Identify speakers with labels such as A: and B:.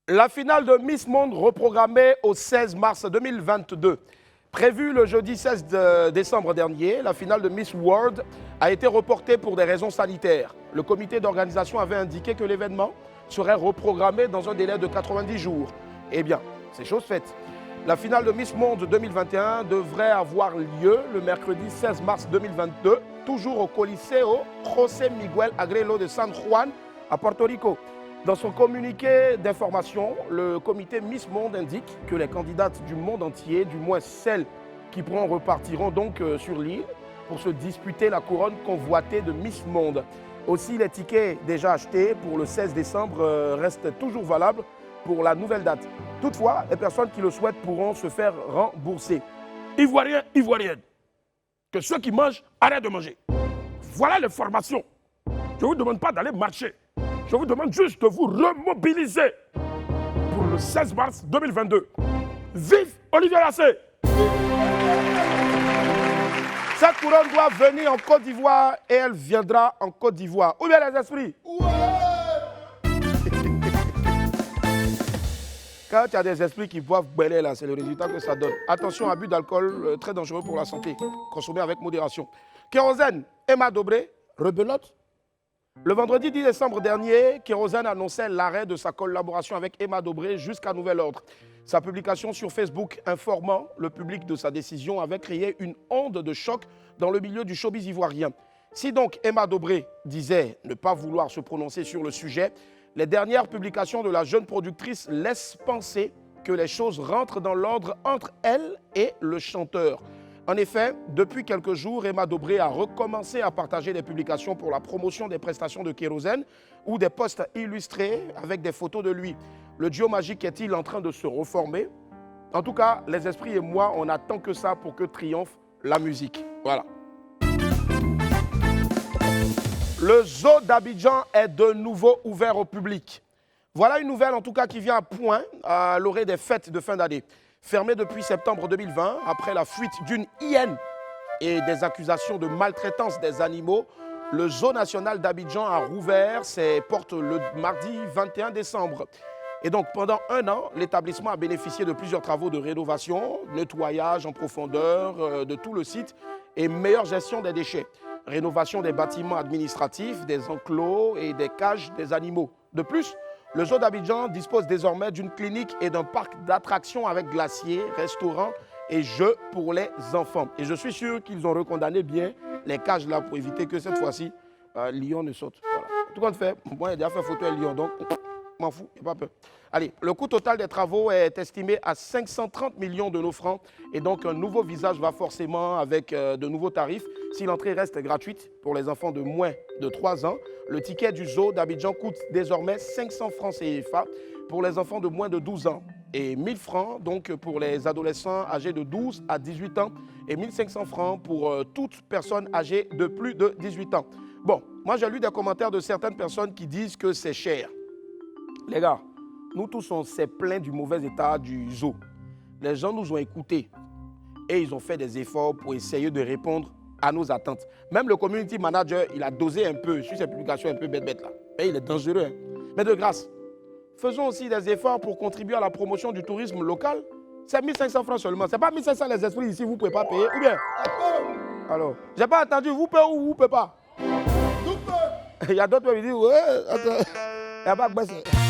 A: La finale de Miss Monde reprogrammée au 16 mars 2022. Prévue le jeudi 16 décembre dernier, la finale de Miss World a été reportée pour des raisons sanitaires. Le comité d'organisation avait indiqué que l'événement serait reprogrammé dans un délai de 90 jours. Eh bien, c'est chose faite. La finale de Miss Monde 2021 devrait avoir lieu le mercredi 16 mars 2022, toujours au Coliseo José Miguel Agrelo de San Juan à Porto Rico. Dans son communiqué d'information, le comité Miss Monde indique que les candidates du monde entier, du moins celles qui pourront repartiront donc sur l'île pour se disputer la couronne convoitée de Miss Monde. Aussi, les tickets déjà achetés pour le 16 décembre restent toujours valables pour la nouvelle date. Toutefois, les personnes qui le souhaitent pourront se faire rembourser.
B: Ivoiriens, Ivoiriennes, que ceux qui mangent arrêtent de manger. Voilà les formations. Je ne vous demande pas d'aller marcher. Je vous demande juste de vous remobiliser pour le 16 mars 2022. Vive Olivier Lassé!
A: Cette couronne doit venir en Côte d'Ivoire et elle viendra en Côte d'Ivoire. Où bien les esprits? Ouais. Quand tu as des esprits qui boivent belé, là, c'est le résultat que ça donne. Attention, abus d'alcool, très dangereux pour la santé. Consommez avec modération. Kérosène, Emma Dobré, rebelote. Le vendredi 10 décembre dernier, Kérosène annonçait l'arrêt de sa collaboration avec Emma Dobré jusqu'à nouvel ordre. Sa publication sur Facebook informant le public de sa décision avait créé une onde de choc dans le milieu du showbiz ivoirien. Si donc Emma Dobré disait ne pas vouloir se prononcer sur le sujet, les dernières publications de la jeune productrice laissent penser que les choses rentrent dans l'ordre entre elle et le chanteur. En effet, depuis quelques jours, Emma Dobré a recommencé à partager des publications pour la promotion des prestations de Kérosène ou des posts illustrés avec des photos de lui. Le duo magique est-il en train de se reformer? En tout cas, les esprits et moi, on attend que ça pour que triomphe la musique. Voilà. Le zoo d'Abidjan est de nouveau ouvert au public. Voilà une nouvelle en tout cas qui vient à point à l'orée des fêtes de fin d'année. Fermé depuis septembre 2020, après la fuite d'une hyène et des accusations de maltraitance des animaux, le zoo national d'Abidjan a rouvert ses portes le mardi 21 décembre. Et donc pendant un an, l'établissement a bénéficié de plusieurs travaux de rénovation, nettoyage en profondeur de tout le site et meilleure gestion des déchets. Rénovation des bâtiments administratifs, des enclos et des cages des animaux. De plus, le zoo d'Abidjan dispose désormais d'une clinique et d'un parc d'attractions avec glaciers, restaurants et jeux pour les enfants. Et je suis sûr qu'ils ont recondamné bien les cages là pour éviter que cette fois-ci, lion ne saute. Voilà. Tout compte fait, moi j'ai déjà fait photo à lion, donc m'en fous, il n'y a pas peur. Allez, le coût total des travaux est estimé à 530 millions de nos francs et donc un nouveau visage va forcément avec de nouveaux tarifs. Si l'entrée reste gratuite pour les enfants de moins de 3 ans, le ticket du zoo d'Abidjan coûte désormais 500 francs CFA pour les enfants de moins de 12 ans et 1000 francs donc pour les adolescents âgés de 12 à 18 ans et 1500 francs pour toute personne âgée de plus de 18 ans. Bon, moi j'ai lu des commentaires de certaines personnes qui disent que c'est cher. Les gars, nous tous on s'est plaint du mauvais état du zoo. Les gens nous ont écoutés et ils ont fait des efforts pour essayer de répondre à nos attentes. Même le community manager, il a dosé un peu sur ses publications un peu bête là. Et il est dangereux. Hein. Mais de grâce, faisons aussi des efforts pour contribuer à la promotion du tourisme local. C'est 1500 francs seulement. Ce n'est pas 1500 les esprits ici, vous ne pouvez pas payer. Ou bien? Alors, je n'ai pas entendu, vous payez ou vous ne pouvez pas? Il y a d'autres qui disent, ouais, attends. Il n'y a pas que